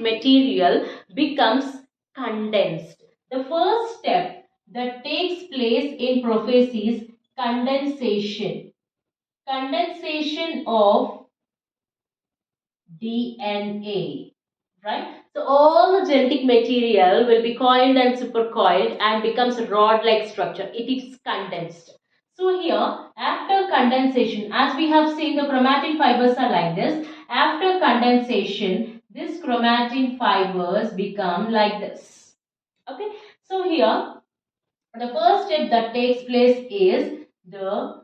material becomes condensed. The first step that takes place in prophase is condensation. Condensation of DNA, right? So all the genetic material will be coiled and supercoiled and becomes a rod-like structure. It is condensed. So here, after condensation, as we have seen, the chromatin fibers are like this. After condensation, these chromatin fibers become like this. Okay. So here, the first step that takes place is the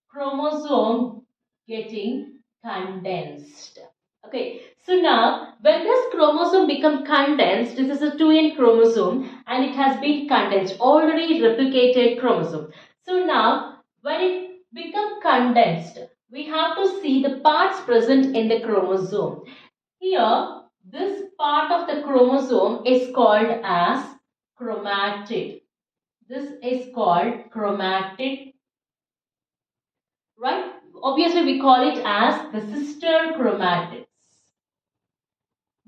chromosome getting condensed. Okay, so now when this chromosome become condensed, this is a 2n chromosome and it has been condensed, already replicated chromosome. So now when it become condensed, we have to see the parts present in the chromosome. Here, this part of the chromosome is called as chromatid. This is called chromatid, right? Obviously, we call it as the sister chromatids.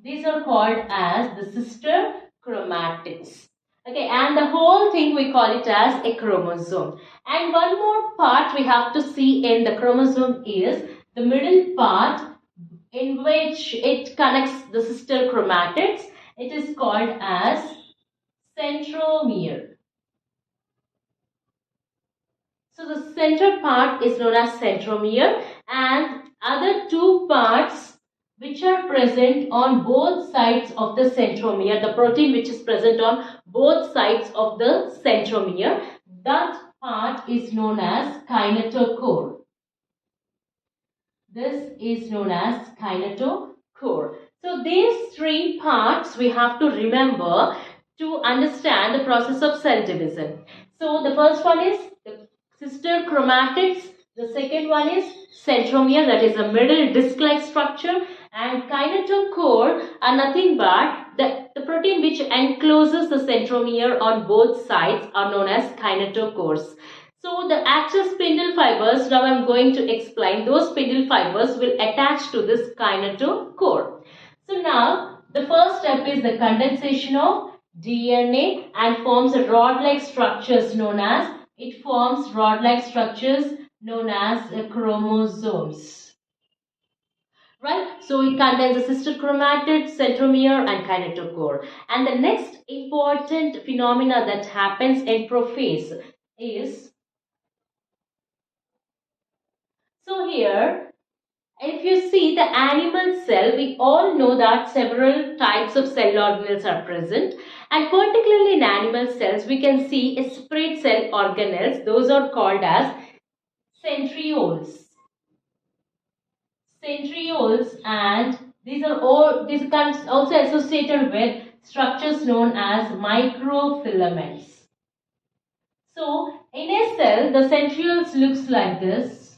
These are called as the sister chromatids. Okay, and the whole thing we call it as a chromosome. And one more part we have to see in the chromosome is the middle part in which it connects the sister chromatids. It is called as centromere. So the center part is known as centromere, and other two parts which are present on both sides of the centromere, the protein which is present on both sides of the centromere, that part is known as kinetochore. This is known as kinetochore. So these three parts we have to remember to understand the process of cell division. So the first one is the sister chromatids, the second one is centromere, that is a middle disc-like structure, and kinetochore are nothing but the protein which encloses the centromere on both sides are known as kinetochores. So the actual spindle fibers, now I am going to explain, those spindle fibers will attach to this kinetochore. So now the first step is the condensation of DNA and forms a rod-like structures known as chromosomes. Right? So it contains the sister chromatid, centromere and kinetochore. And the next important phenomena that happens in prophase is, so here, if you see the animal cell, we all know that several types of cell organelles are present, and particularly in animal cells we can see a separate cell organelles. Those are called as centrioles. Centrioles, and these are also associated with structures known as microfilaments. So in a cell, the centrioles looks like this,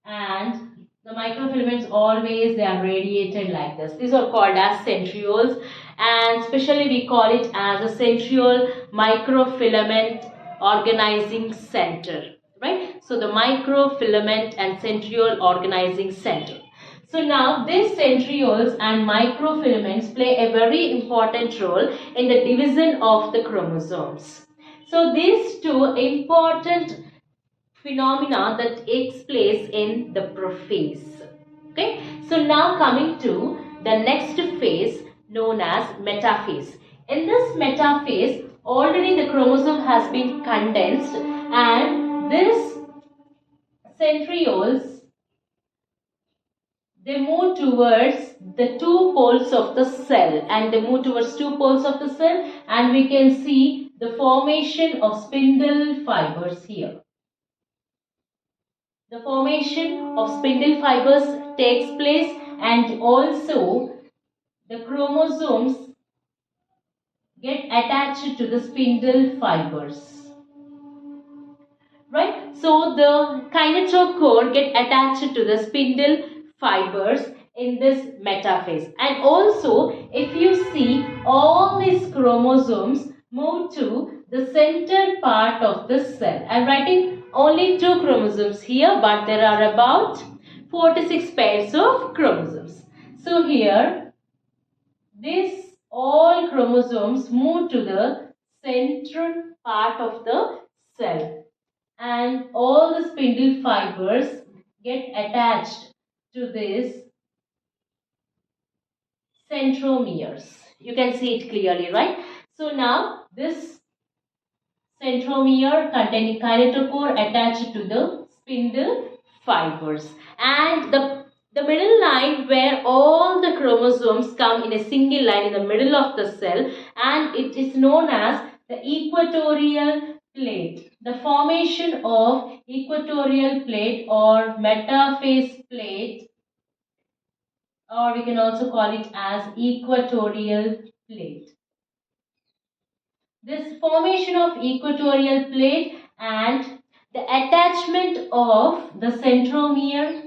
and the microfilaments always they are radiated like this. These are called as centrioles, and especially we call it as a centriole microfilament organizing center, right? So the microfilament and centriole organizing center. So now these centrioles and microfilaments play a very important role in the division of the chromosomes. So these two important phenomena that takes place in the prophase. Okay, so now coming to the next phase known as metaphase. In this metaphase, already the chromosome has been condensed, and this centrioles, they move towards the two poles of the cell, and we can see the formation of spindle fibers here. The formation of spindle fibers takes place, and also the chromosomes get attached to the spindle fibers, right? So the kinetochore get attached to the spindle fibers in this metaphase, and also if you see, all these chromosomes move to the center part of the cell. I am writing only 2 chromosomes here, but there are about 4 to 6 pairs of chromosomes. So here these all chromosomes move to the central part of the cell, and all the spindle fibers get attached to this centromeres. You can see it clearly, right? So now this centromere containing kinetochore attached to the spindle fibers, and the middle line where all the chromosomes come in a single line in the middle of the cell, and it is known as the equatorial plate. The formation of equatorial plate or metaphase plate, or we can also call it as equatorial plate. This formation of equatorial plate and the attachment of the centromere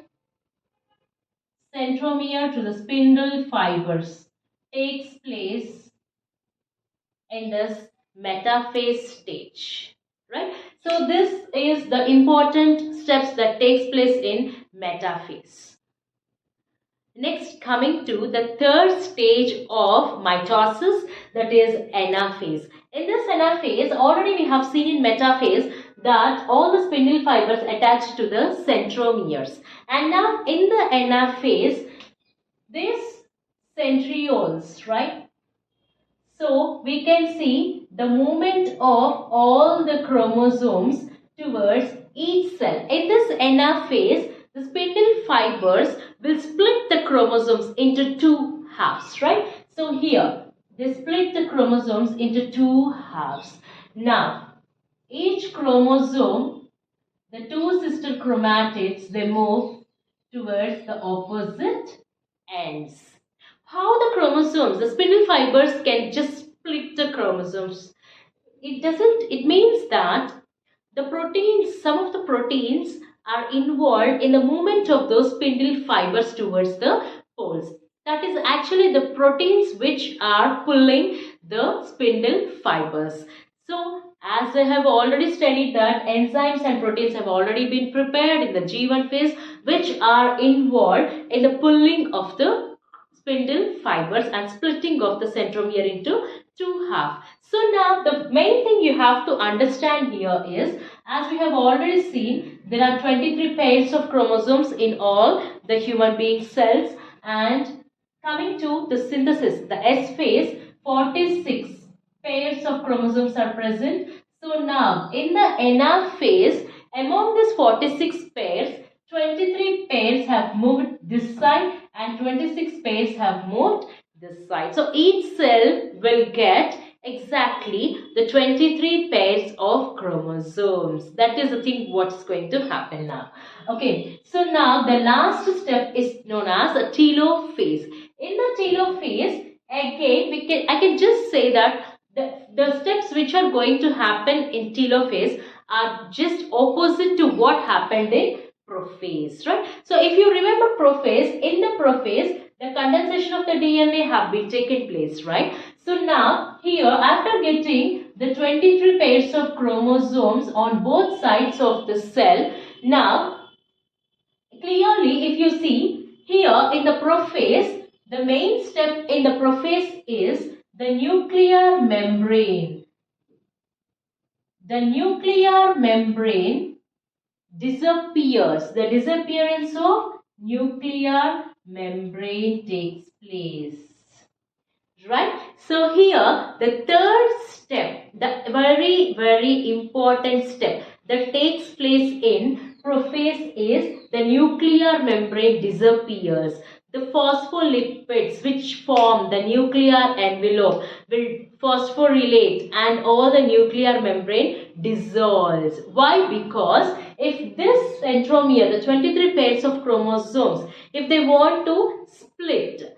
to the spindle fibers takes place in this metaphase stage, right? So this is the important steps that takes place in metaphase. Next, coming to the third stage of mitosis, that is anaphase. In this anaphase, already we have seen in metaphase that all the spindle fibers attach to the centromeres. And now in the anaphase, these centrioles, right? So we can see the movement of all the chromosomes towards each cell. In this anaphase, the spindle fibers will split the chromosomes into two halves, right? So here, they split the chromosomes into two halves. Now, each chromosome, the two sister chromatids, they move towards the opposite ends. How the chromosomes, the spindle fibers can just split the chromosomes? It means that the proteins, some of the proteins are involved in the movement of those spindle fibers towards the poles. That is actually the proteins which are pulling the spindle fibers. So, as I have already studied that enzymes and proteins have already been prepared in the G1 phase, which are involved in the pulling of the spindle fibers and splitting of the centromere into two halves. So now the main thing you have to understand here is, as we have already seen, there are 23 pairs of chromosomes in all the human being cells, and coming to the synthesis, the S phase, 46 pairs of chromosomes are present. So now in the anaphase, among these 46 pairs, 23 pairs have moved this side and 26 pairs have moved this side. So each cell will get exactly the 23 pairs of chromosomes. That is the thing what's going to happen now. Okay, so now the last step is known as a telophase. In the telophase, again I can just say that the steps which are going to happen in telophase are just opposite to what happened in prophase, right? So if you remember prophase, in the prophase, the condensation of the DNA have been taken place, right? So now here, after getting the 23 pairs of chromosomes on both sides of the cell, now clearly if you see here in the prophase, the main step in the prophase is the nuclear membrane. The nuclear membrane disappears. The disappearance of nuclear membrane takes place. Right? So here the third step, the very, very important step that takes place in prophase is the nuclear membrane disappears. The phospholipids which form the nuclear envelope will phosphorylate and all the nuclear membrane dissolves. Why? Because if this centromere, the 23 pairs of chromosomes, if they want to split,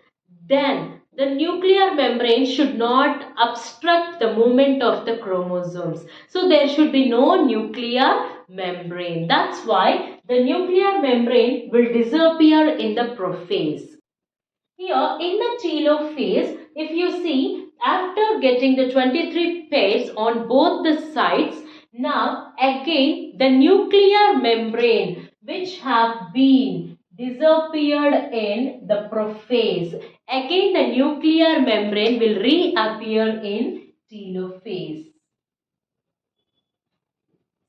then the nuclear membrane should not obstruct the movement of the chromosomes. So there should be no nuclear membrane. That's why the nuclear membrane will disappear in the prophase. Here in the telophase, if you see, after getting the 23 pairs on both the sides, now again the nuclear membrane which have been disappeared in the prophase. Again, the nuclear membrane will reappear in telophase.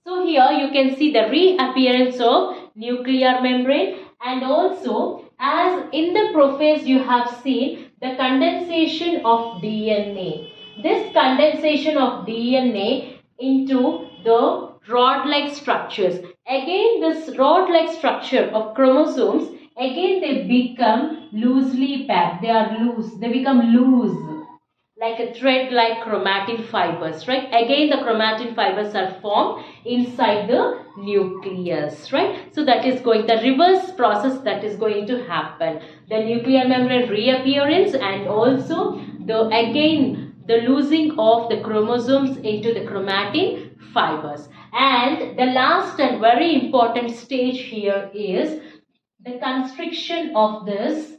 So here you can see the reappearance of nuclear membrane, and also as in the prophase you have seen the condensation of DNA. This condensation of DNA into the rod-like structures. Again, this rod-like structure of chromosomes, again they become loosely packed. They are loose. They become loose, like a thread-like chromatin fibers, right? Again, the chromatin fibers are formed inside the nucleus, right? So that is going, the reverse process that is going to happen. The nuclear membrane reappearance, and also the losing of the chromosomes into the chromatin fibers. And the last and very important stage here is the constriction of this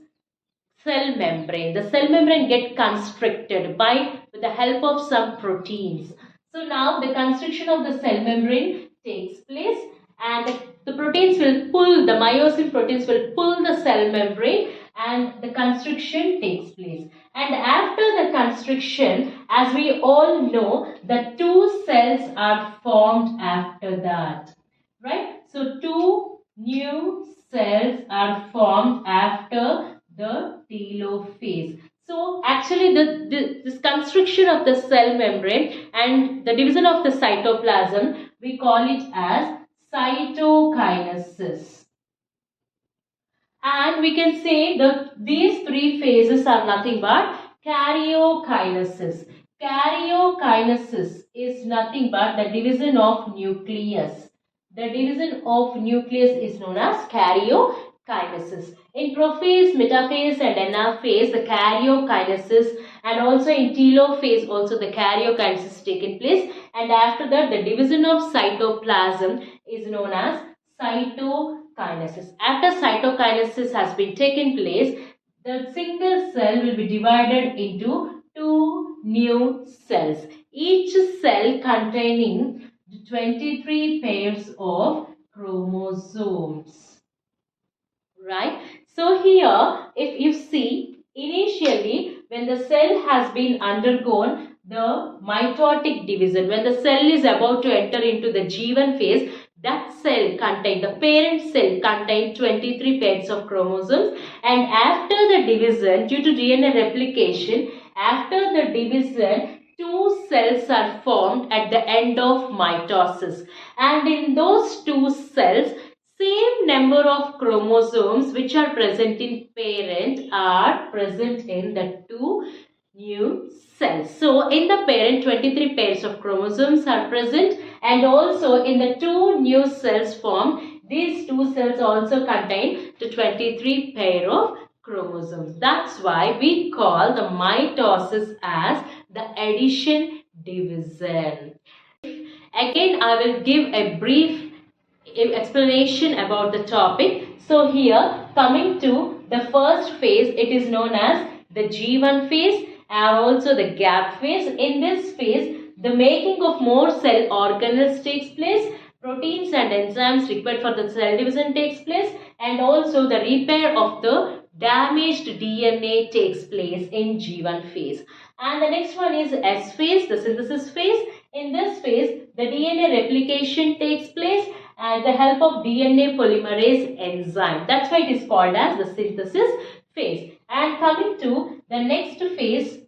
cell membrane. The cell membrane get constricted with the help of some proteins. So now the constriction of the cell membrane takes place, and the proteins will pull, the myosin proteins will pull the cell membrane, and the constriction takes place. And after the constriction, as we all know, the two cells are formed after that, right? So two new cells are formed after the telophase. So actually this constriction of the cell membrane and the division of the cytoplasm, we call it as cytokinesis. And we can say that these three phases are nothing but karyokinesis. Karyokinesis is nothing but the division of nucleus. The division of nucleus is known as karyokinesis. In prophase, metaphase and anaphase, the karyokinesis, and also in telophase also the karyokinesis is taken place, and after that the division of cytoplasm is known as cytokinesis. After cytokinesis has been taken place, the single cell will be divided into two new cells, each cell containing 23 pairs of chromosomes, right? So here, if you see, initially when the cell has been undergone the mitotic division, when the cell is about to enter into the G1 phase, that cell contained, the parent cell contained 23 pairs of chromosomes, and after the division, due to DNA replication, after the division, two cells are formed at the end of mitosis, and in those two cells, same number of chromosomes which are present in parent are present in the two new cells. So in the parent, 23 pairs of chromosomes are present, and also in the two new cells formed, these two cells also contain the 23 pair of chromosomes. That's why we call the mitosis as the addition division. Again, I will give a brief explanation about the topic. So here, coming to the first phase, it is known as the G1 phase and also the gap phase. In this phase, the making of more cell organelles takes place, proteins and enzymes required for the cell division takes place, and also the repair of the damaged DNA takes place in G1 phase. And the next one is S phase, the synthesis phase. In this phase, the DNA replication takes place and the help of DNA polymerase enzyme. That's why it is called as the synthesis phase. And coming to the next phase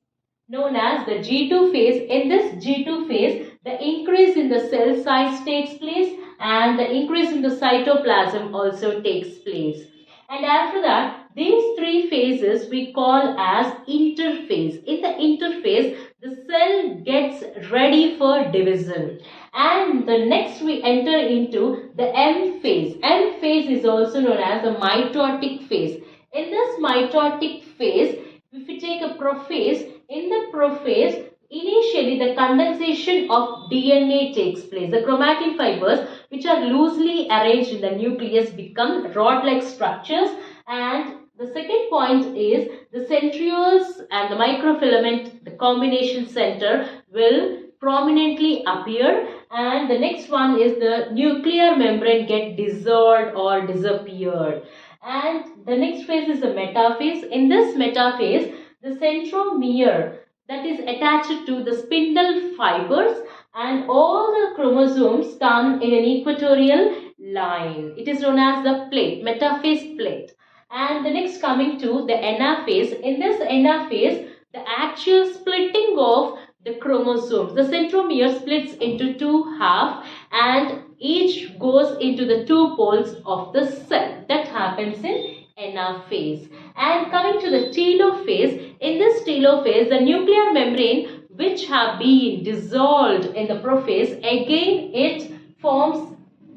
known as the G2 phase. In this G2 phase, the increase in the cell size takes place and the increase in the cytoplasm also takes place. And after that, these three phases we call as interphase. In the interphase, the cell gets ready for division. And the next we enter into the M phase. M phase is also known as the mitotic phase. In this mitotic phase, if we take a prophase, in the prophase, initially the condensation of DNA takes place. The chromatin fibers, which are loosely arranged in the nucleus, become rod-like structures. And the second point is the centrioles and the microfilament, the combination center, will prominently appear. And the next one is the nuclear membrane get dissolved or disappeared. And the next phase is the metaphase. In this metaphase, the centromere that is attached to the spindle fibers and all the chromosomes come in an equatorial line. It is known as the plate, metaphase plate. And the next coming to the anaphase. In this anaphase, the actual splitting of the chromosomes. The centromere splits into two halves and each goes into the two poles of the cell. That happens in anaphase. And coming to the telophase, in this telophase, the nuclear membrane which have been dissolved in the prophase, again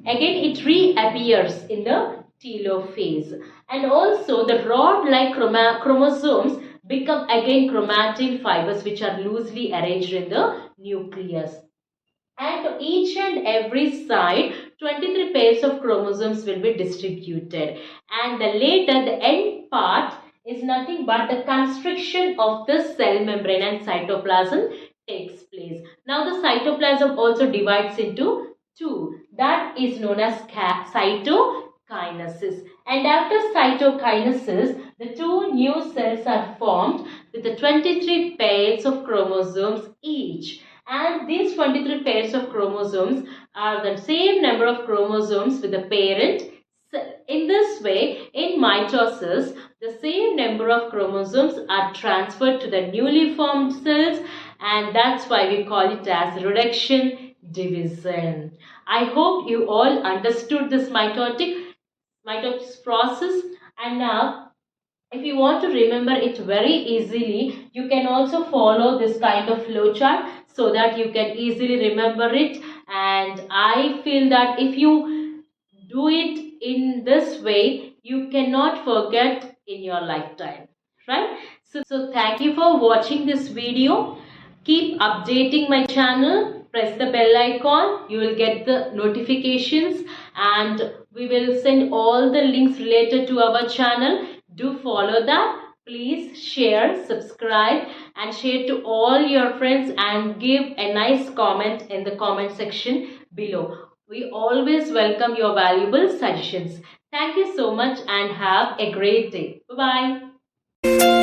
it reappears in the telophase. And also the rod-like chromosomes become again chromatin fibers which are loosely arranged in the nucleus. And to each and every side, 23 pairs of chromosomes will be distributed. And the end part is nothing but the constriction of the cell membrane and cytoplasm takes place. Now the cytoplasm also divides into two. That is known as cytokinesis. And after cytokinesis, the two new cells are formed with the 23 pairs of chromosomes each. And these 23 pairs of chromosomes are the same number of chromosomes with the parent cell. In this way, in mitosis, the same number of chromosomes are transferred to the newly formed cells, and that's why we call it as reduction division. I hope you all understood this mitosis process, and now if you want to remember it very easily, you can also follow this kind of flowchart so that you can easily remember it. And I feel that if you do it in this way, you cannot forget in your lifetime, right? So thank you for watching this video. Keep updating my channel. Press the bell icon. You will get the notifications and we will send all the links related to our channel. Do follow that. Please share, subscribe and share to all your friends and give a nice comment in the comment section below. We always welcome your valuable suggestions. Thank you so much and have a great day. Bye-bye.